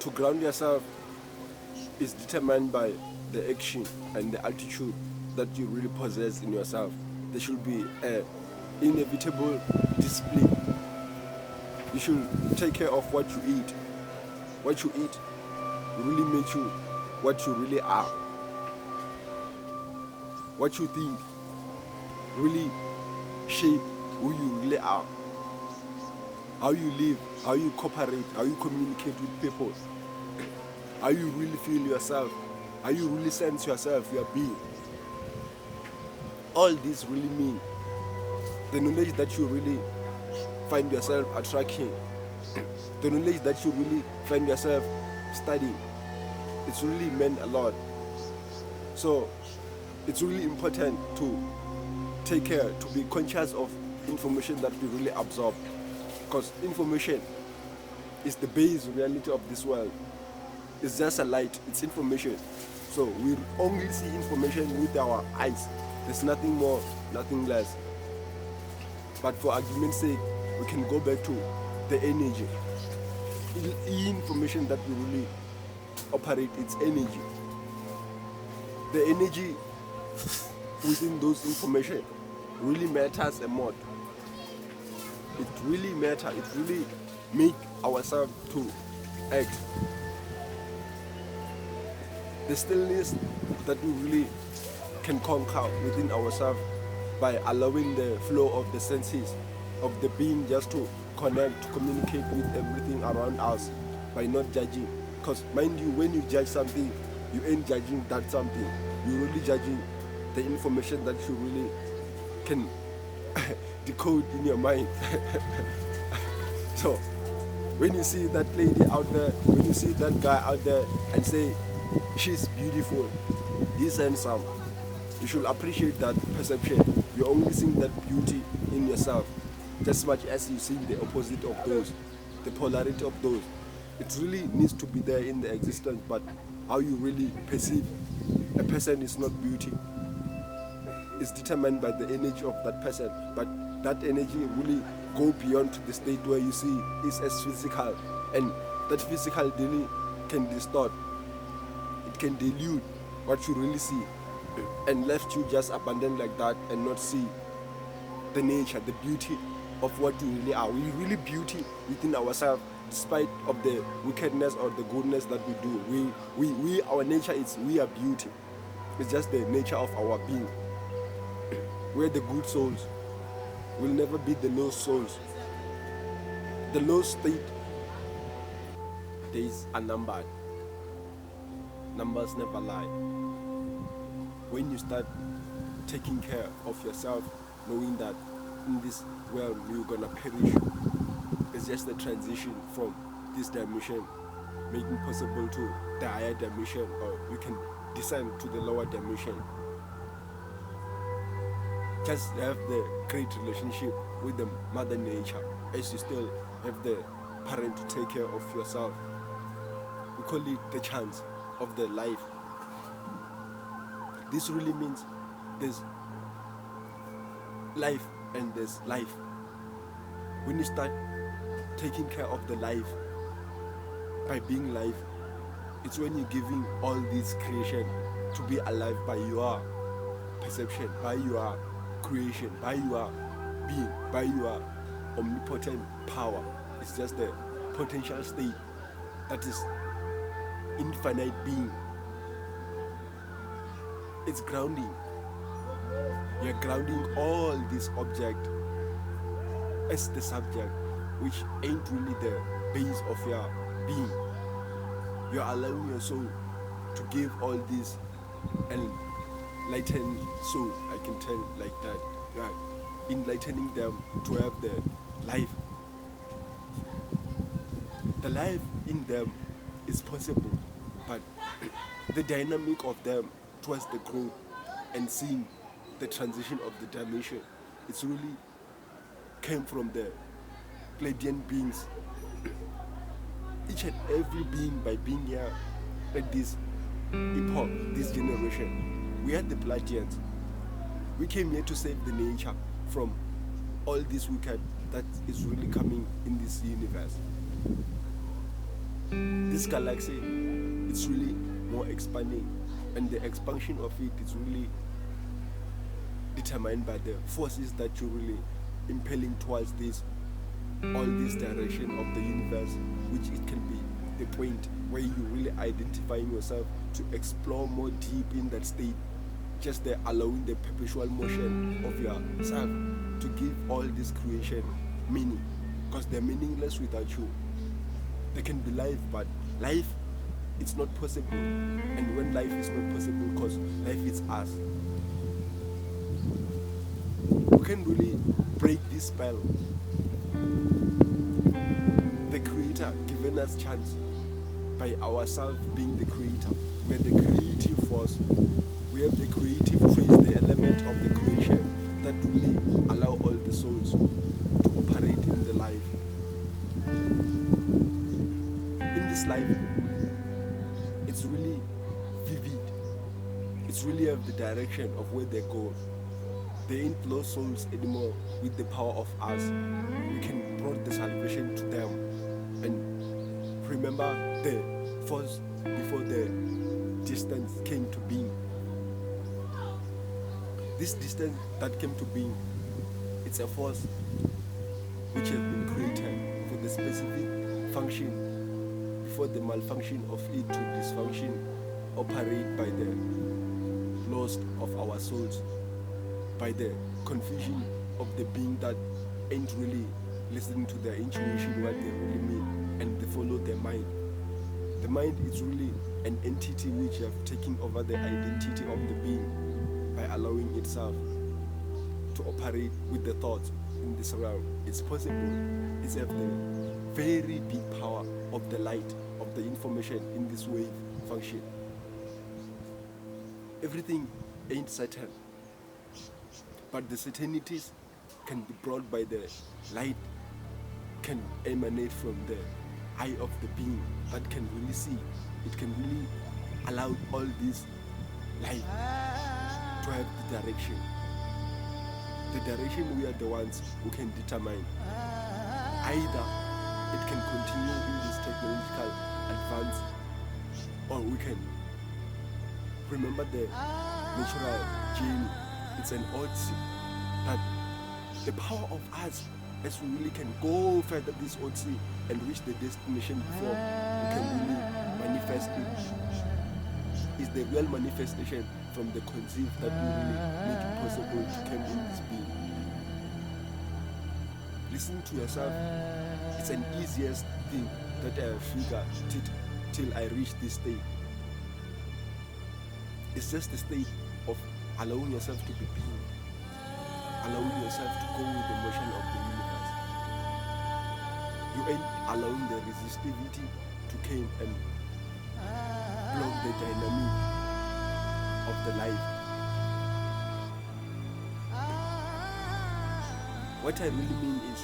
To ground yourself is determined by the action and the altitude that you really possess in yourself. There should be an inevitable discipline. You should take care of what you eat. What you eat really makes you what you really are. What you think really shape who you really are. How you live, how you cooperate, how you communicate with people, how you really feel yourself, how you really sense yourself, your being. All this really mean the knowledge that you really find yourself attracting, the knowledge that you really find yourself studying. It's really meant a lot. So it's really important to take care, to be conscious of information that we really absorb, because information is the base reality of this world. It's just a light, it's information. So we only see information with our eyes. There's nothing more, nothing less. But for argument's sake, we can go back to the energy. The information that we really operate, it's energy. The energy within those information really matters a lot. It really matters. It really make ourselves to act. The stillness that we really can conquer within ourselves by allowing the flow of the senses of the being just to connect, to communicate with everything around us by not judging. Because mind you, when you judge something, you ain't judging that something. You're really judging the information that you really can decode in your mind. So when you see that lady out there, when you see that guy out there and say, she's beautiful, he's handsome, you should appreciate that perception. You're only seeing that beauty in yourself, just as much as you see the opposite of those, the polarity of those. It really needs to be there in the existence, but how you really perceive a person is not beauty. It's determined by the energy of that person, but that energy really go beyond to the state where you see it's as physical, and that physical really can distort. It can dilute what you really see and left you just abandoned like that and not see the nature, the beauty of what we really are. We really beauty within ourselves, despite of the wickedness or the goodness that we do. We our nature is we are beauty. It's just the nature of our being. We're the good souls. We'll never be the low souls. The low state, days are numbered. Numbers never lie. When you start taking care of yourself, knowing that in this world you're gonna perish, it's just a transition from this dimension, making possible to the higher dimension, or you can descend to the lower dimension. Just have the great relationship with the mother nature, as you still have the parent to take care of yourself. We call it the chance of the life. This really means there's life and there's life. When you start taking care of the life by being life, it's when you're giving all this creation to be alive by your perception, by your creation, by your being, by your omnipotent power. It's just the potential state that is infinite being. It's grounding. You're grounding all this object as the subject, which ain't really the base of your being. You're allowing your soul to give all this and lighten soul, I can tell like that. You're enlightening them to have the life. The life in them is possible, but the dynamic of them towards the growth and seeing the transition of the dimension, it's really came from the Pleiadian beings. Each and every being, by being here at this epoch, this generation, we are the Pleiadians. We came here to save the nature from all this wicked that is really coming in this universe. this galaxy, it's really more expanding, and the expansion of it is really determined by the forces that you're really impelling towards this, all this direction of the universe, which it can be the point where you really identifying yourself to explore more deep in that state, just the allowing the perpetual motion of yourself to give all this creation meaning, because they're meaningless without you. They can be life, but life, it's not possible. And when life is not possible, because life is us, we can really break this spell. The Creator given us chance by ourselves being the Creator. We're the creative force. We have the creative trace, the element of the creation that really allow all the souls to operate in the life. In this life, it's really vivid. It's really have the direction of where they go. They ain't lost souls anymore. With the power of us, we can bring the salvation to them. And remember the force before the distance came to being. This distance that came to being, it's a force which has been created for the specific function, before the malfunction of it to dysfunction operate by the loss of our souls, by the confusion of the being that ain't really listening to their intuition, what they really mean, and they follow their mind. The mind is really an entity which have taken over the identity of the being by allowing itself to operate with the thoughts in the surround. It's possible. It's have the very big power of the light, of the information in this wave function. Everything ain't certain, but the certainties can be brought by the light, can emanate from the eye of the being that can really see. It can really allow all this light to have the direction. The direction, we are the ones who can determine. Either it can continue in this technological advance, or we can remember the natural journey. It's an odyssey that the power of us, as we really can go further this odyssey and reach the destination before we can really manifest it. Is the real manifestation from the conceived that we really make it possible to come in this being. Listen to yourself. It's an easiest thing that I have figured till I reach this state. It's just the state of allowing yourself to be being, allowing yourself to go with the motion of the universe. You ain't allowing the resistivity to come and block the dynamic of the life. What I really mean is,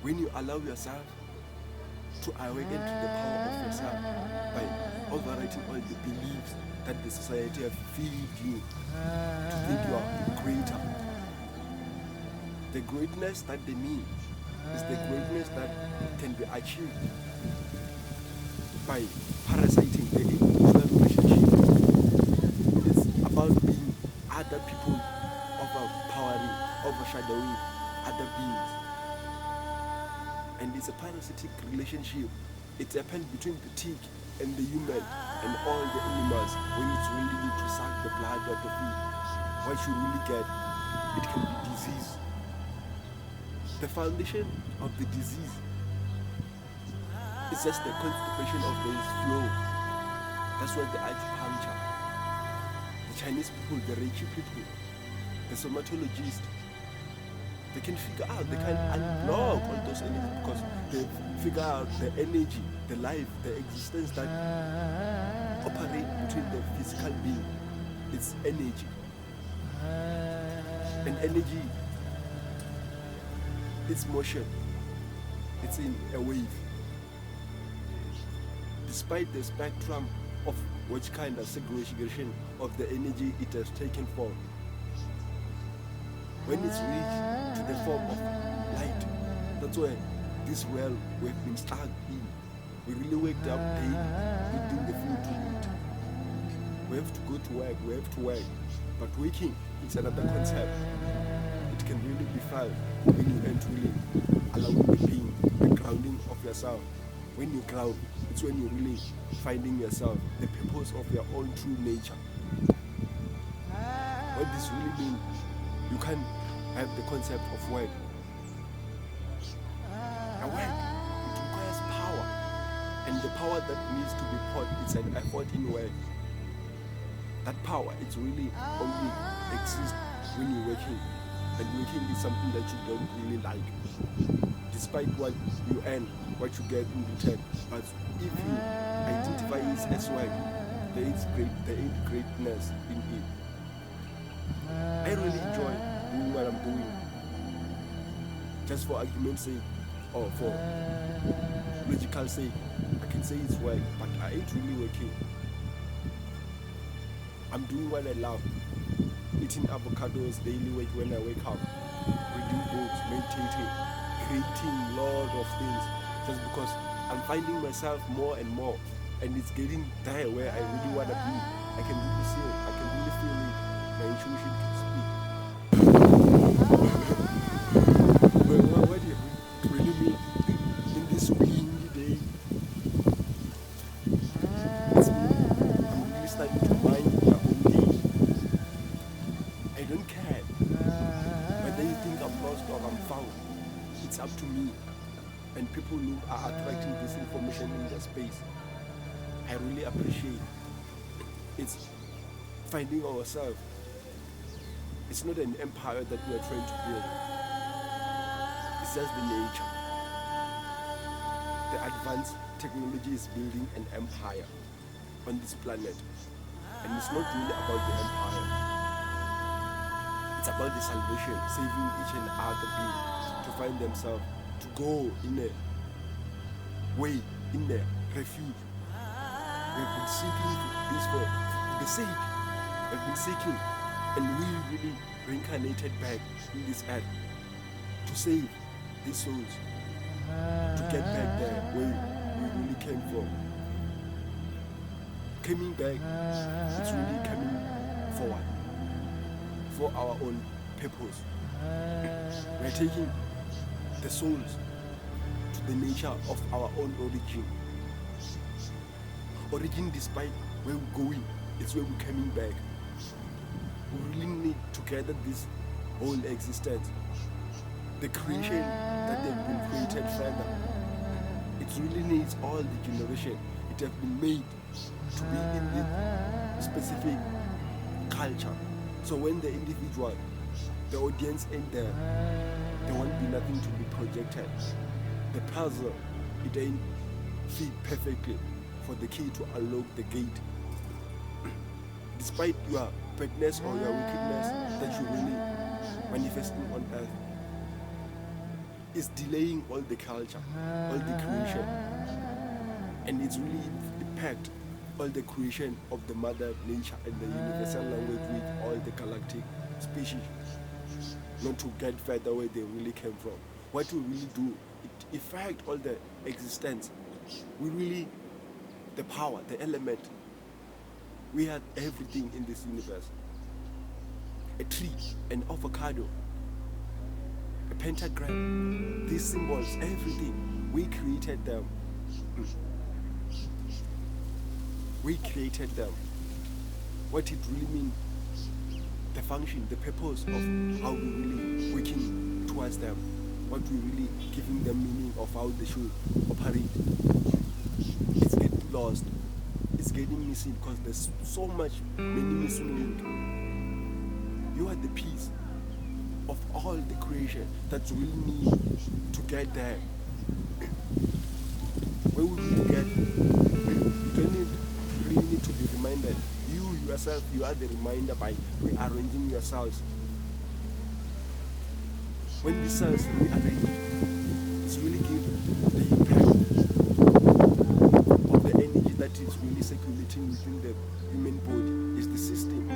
when you allow yourself to awaken to the power of yourself by overwriting all the beliefs that the society has fed you to think you are greater. The greatness that they mean is the greatness that can be achieved by parasiting the individual relationship. It's about being other people, overshadowing other beings. And it's a parasitic relationship. It's happened between the tick and the human and all the animals when it's really need to suck the blood out of it. What you really get, it can be disease. The foundation of the disease is just the constipation of the flow. That's why the acupuncture, the Chinese people, the Reiki people, the somatologists, they can figure out, they can unblock all those energies because they figure out the energy, the life, the existence that operate between the physical being. It's energy. And energy, it's motion. It's in a wave. Despite the spectrum of which kind of segregation of the energy it has taken form, when it's reached to the form of light, that's where this well we've been stuck in. We really waked up daily, eating the food to eat. We have to go to work, but waking is another concept. It can really be felt when you ain't really allowing the being, the grounding of yourself. When you ground, it's when you're really finding yourself, the purpose of your own true nature. What this really means, you can have the concept of work. A work, it requires power. And the power that needs to be put, it's an effort in work. That power, it's really only exists when you're working. And working is something that you don't really like. Despite what you earn, what you get in return. But if you identify it as work, there is greatness in it. I really enjoy doing what I'm doing. Just for argument's sake, or for logical sake, I can say it's work, but I ain't really working. I'm doing what I love. Eating avocados daily when I wake up. Reading books, meditating, creating a lot of things. Just because I'm finding myself more and more. And it's getting there where I really want to be. I can really see it. I can really feel it. My intuition can speak. But what do you really mean in this windy day? It's me. I'm really starting to mind my own day. I don't care whether you think I'm lost or I'm found. It's up to me. And people who are attracting this information in their space, I really appreciate. It's finding ourselves. It's not an empire that we are trying to build. It's just the nature. The advanced technology is building an empire on this planet. And it's not really about the empire. It's about the salvation, saving each and other being to find themselves, to go in a way, in a refuge. We've been seeking this for the sake. We've been seeking, and we really reincarnated back in this earth to save these souls, to get back there where we really came from. Coming back, it's really coming forward for our own purpose. We're taking the souls to the nature of our own origin. Origin, despite where we're going, it's where we're coming back. We really need to gather this whole existence, the creation that they've been created further. It really needs all the generation. It has been made to be in the specific culture. So when the individual, the audience ain't there, there won't be nothing to be projected. The puzzle, it ain't fit perfectly for the key to unlock the gate. Despite your badness or your wickedness that you're really manifesting on earth, it's delaying all the culture, all the creation. And it's really impact all the creation of the mother nature and the universal language with all the galactic species. Not to get further where they really came from. What we really do, it affects all the existence. We really, the power, the element. We have everything in this universe. A tree, an avocado, a pentagram, these symbols, everything. We created them. We created them. What it really means, the function, the purpose of how we really working towards them, what we really giving them meaning of how they should operate. It's getting lost. It's getting missing because there's so much many missing links. You are the piece of all the creation that we really need to get there. Where we really get, you really need to be reminded. You yourself, you are the reminder by rearranging yourselves. When the cells rearrange, it's really give the impact of the energy that is really circulating within the human body. Is the system.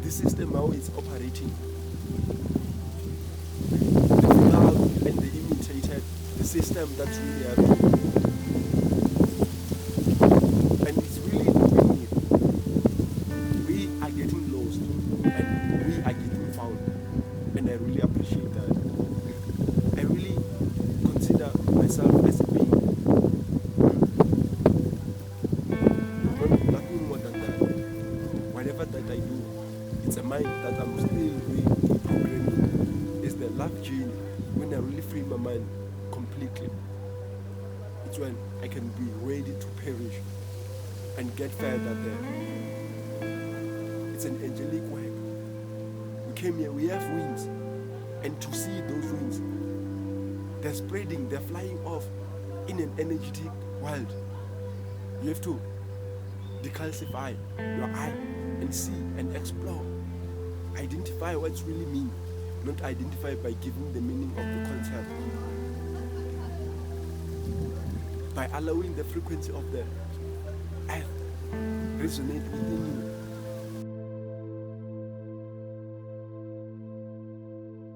The system, how it's operating. The flow and the image system that's really happening. And it's really doing it. We are getting lost and we are getting found. And I really appreciate that. I really consider myself as a being. Nothing more than that. Whatever that I do, it's a mind that I'm still reprogramming. It's the love journey when I really free my mind completely. It's when I can be ready to perish and get further there. It's an angelic work. We came here, we have wings, and to see those wings, they're spreading, they're flying off in an energetic world. You have to decalcify your eye and see and explore. Identify what's really mean, not identify by giving the meaning of the concept. By allowing the frequency of the earth resonate within you,